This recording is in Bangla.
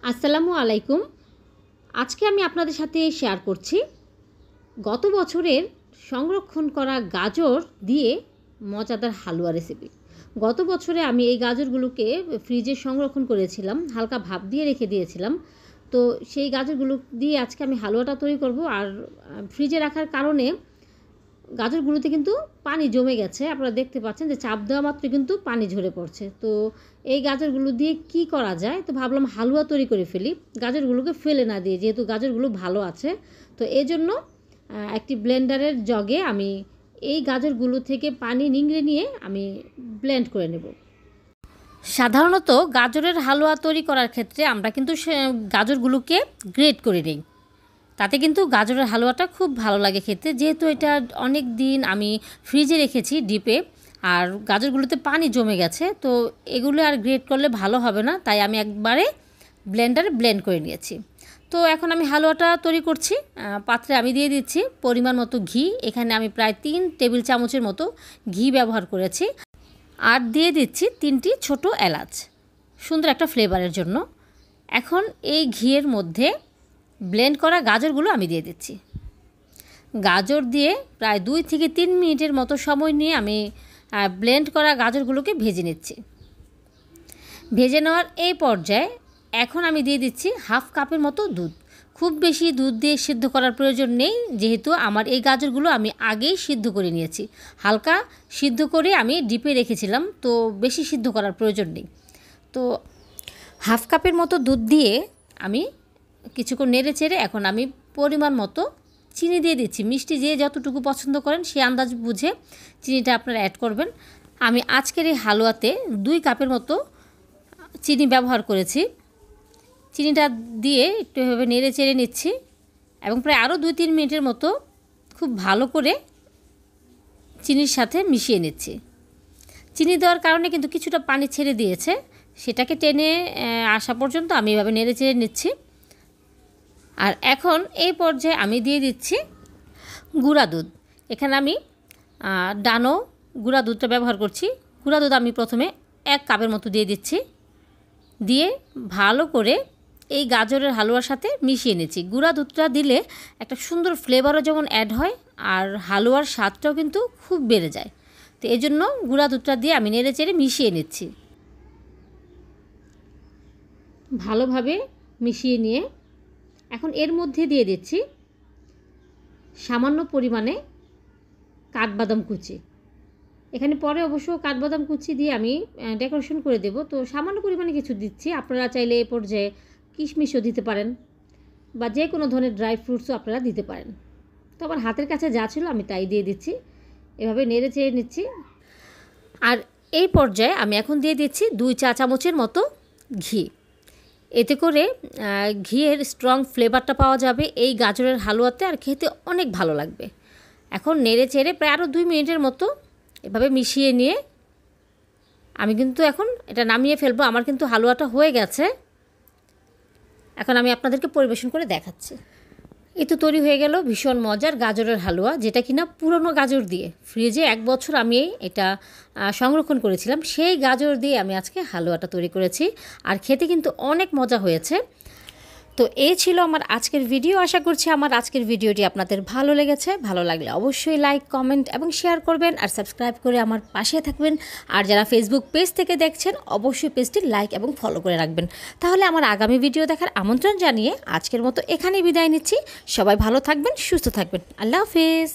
আসসালামু আলাইকুম। আজকে আমি আপনাদের সাথে শেয়ার করছি গত বছরের সংরক্ষণ করা গাজর দিয়ে মজাদার হালুয়া রেসিপি। গত বছরে আমি এই গাজরগুলোকে ফ্রিজে সংরক্ষণ করেছিলাম, হালকা ভাপ দিয়ে রেখে দিয়েছিলাম। তো সেই গাজরগুলো দিয়ে আজকে আমি হালুয়াটা তৈরি করব। আর ফ্রিজে রাখার কারণে গাজরগুলোতে কিন্তু পানি জমে গেছে। আপনারা দেখতে পাচ্ছেন যে চাপ দেওয়া মাত্র কিন্তু পানি ঝরে পড়ছে। তো এই গাজরগুলো দিয়ে কি করা যায়, তো ভাবলাম হালুয়া তৈরি করে ফেলি গাজরগুলোকে ফেলে না দিয়ে, যেহেতু গাজরগুলো ভালো আছে। তো এই জন্য একটি ব্লেন্ডারের জগে আমি এই গাজরগুলো থেকে পানি নিংড়ে নিয়ে আমি ব্লেন্ড করে নেব। সাধারণত গাজরের হালুয়া তৈরি করার ক্ষেত্রে আমরা কিন্তু গাজরগুলোকে গ্রেট করে নিই, তাতে কিন্তু গাজরের হালুয়াটা খুব ভালো লাগে খেতে। যেহেতু এটা অনেক দিন আমি ফ্রিজে রেখেছি ডিপে, আর গাজরগুলোতে পানি জমে গেছে, তো এগুলো আর গ্রেট করলে ভালো হবে না, তাই আমি একবারে ব্লেন্ডারে ব্লেন্ড করে নিয়েছি। তো এখন আমি হালুয়াটা তৈরি করছি। পাত্রে আমি দিয়ে দিচ্ছি পরিমাণ মতো ঘি। এখানে আমি প্রায় 3 টেবিল চামচের মতো ঘি ব্যবহার করেছি। আর দিয়ে দিচ্ছি 3টি ছোট এলাচ, সুন্দর একটা ফ্লেভারের জন্য। এখন এই ঘিয়ের মধ্যে ব্লেন্ড করা গাজরগুলো আমি দিয়ে দিচ্ছি। গাজর দিয়ে প্রায় 2 থেকে 3 মিনিটের মতো সময় নিয়ে আমি ব্লেন্ড করা গাজরগুলোকে ভেজে নিচ্ছি। ভেজে নেওয়ার এই পর্যায়ে এখন আমি দিয়ে দিচ্ছি হাফ কাপের মতো দুধ। খুব বেশি দুধ দিয়ে সিদ্ধ করার প্রয়োজন নেই, যেহেতু আমার এই গাজরগুলো আমি আগেই সিদ্ধ করে নিয়েছি। হালকা সিদ্ধ করে আমি ডিপে রেখেছিলাম, তো বেশি সিদ্ধ করার প্রয়োজন নেই। তো হাফ কাপের মতো দুধ দিয়ে আমি কিছুক্ষণ নেড়ে চেড়ে এখন আমি পরিমাণ মতো চিনি দিয়ে দিচ্ছি। মিষ্টি যে যতটুকু পছন্দ করেন সে আন্দাজ বুঝে চিনিটা আপনারা অ্যাড করবেন। আমি আজকের এই হালুয়াতে 2 কাপের মতো চিনি ব্যবহার করেছি। চিনিটা দিয়ে একটু এভাবে নেড়ে চেড়ে নিচ্ছি এবং প্রায় আরও 2-3 মিনিটের মতো খুব ভালো করে চিনির সাথে মিশিয়ে নিচ্ছি। চিনি দেওয়ার কারণে কিন্তু কিছুটা পানি ছেড়ে দিয়েছে, সেটাকে টেনে আসা পর্যন্ত আমি এভাবে নেড়ে চেড়ে নিচ্ছি। আর এখন এই পর্যায়ে আমি দিয়ে দিচ্ছি গুঁড়া দুধ। এখানে আমি ডানো গুঁড়া দুধটা ব্যবহার করছি। গুঁড়া দুধ আমি প্রথমে 1 কাপের মতো দিয়ে দিচ্ছি, দিয়ে ভালো করে এই গাজরের হালুয়ার সাথে মিশিয়ে নিচ্ছি। গুঁড়া দুধটা দিলে একটা সুন্দর ফ্লেভারও যেমন অ্যাড হয়, আর হালুয়ার স্বাদটাও কিন্তু খুব বেড়ে যায়। তো এই জন্য গুঁড়া দুধটা দিয়ে আমি নেড়ে চেড়ে মিশিয়ে নিচ্ছি। ভালোভাবে মিশিয়ে নিয়ে এখন এর মধ্যে দিয়ে দিচ্ছি সামান্য পরিমাণে কাঠবাদাম কুচি। এখানে পরে অবশ্য কাঠবাদাম কুচি দিয়ে আমি ডেকোরেশন করে দেব, তো সামান্য পরিমাণে কিছু দিচ্ছি। আপনারা চাইলে এ পর্যায়ে কিশমিশও দিতে পারেন বা যে কোনো ধরনের ড্রাই ফ্রুটসও আপনারা দিতে পারেন। তো আমার হাতের কাছে যা ছিল আমি তাই দিয়ে দিচ্ছি, এভাবে নেড়ে চেড়ে নিচ্ছি। আর এই পর্যায়ে আমি এখন দিয়ে দিচ্ছি 2 চা চামচের মতো ঘি। এতে করে ঘিয়ের স্ট্রং ফ্লেভারটা পাওয়া যাবে এই গাজরের হালুয়াতে, আর খেতে অনেক ভালো লাগবে। এখন নেড়ে চেড়ে প্রায় আরও 2 মিনিটের মতো এভাবে মিশিয়ে নিয়ে আমি কিন্তু এখন এটা নামিয়ে ফেলবো। আমার কিন্তু হালুয়াটা হয়ে গেছে। এখন আমি আপনাদেরকে পরিবেশন করে দেখাচ্ছি। এই তো তৈরি হয়ে গেল ভীষণ মজার গাজরের হালুয়া, যেটা কিনা পুরনো গাজর দিয়ে ফ্রিজে 1 বছর আমি এটা সংরক্ষণ করেছিলাম। সেই গাজর দিয়ে আমি আজকে হালুয়াটা তৈরি করেছি, আর খেতে কিন্তু অনেক মজা হয়েছে। তো এই ছিল আমার আজকের ভিডিও। আশা করছি আমার আজকের ভিডিওটি আপনাদের ভালো লেগেছে। ভালো লাগলে অবশ্যই লাইক, কমেন্ট এবং শেয়ার করবেন, আর সাবস্ক্রাইব করে আমার পাশে থাকবেন। আর যারা ফেসবুক পেজ থেকে দেখছেন অবশ্যই পেজটি লাইক এবং ফলো করে রাখবেন। তাহলে আমার আগামী ভিডিও দেখার আমন্ত্রণ জানিয়ে আজকের মতো এখানেই বিদায় নিচ্ছি। সবাই ভালো থাকবেন, সুস্থ থাকবেন। আল্লাহ হাফেজ।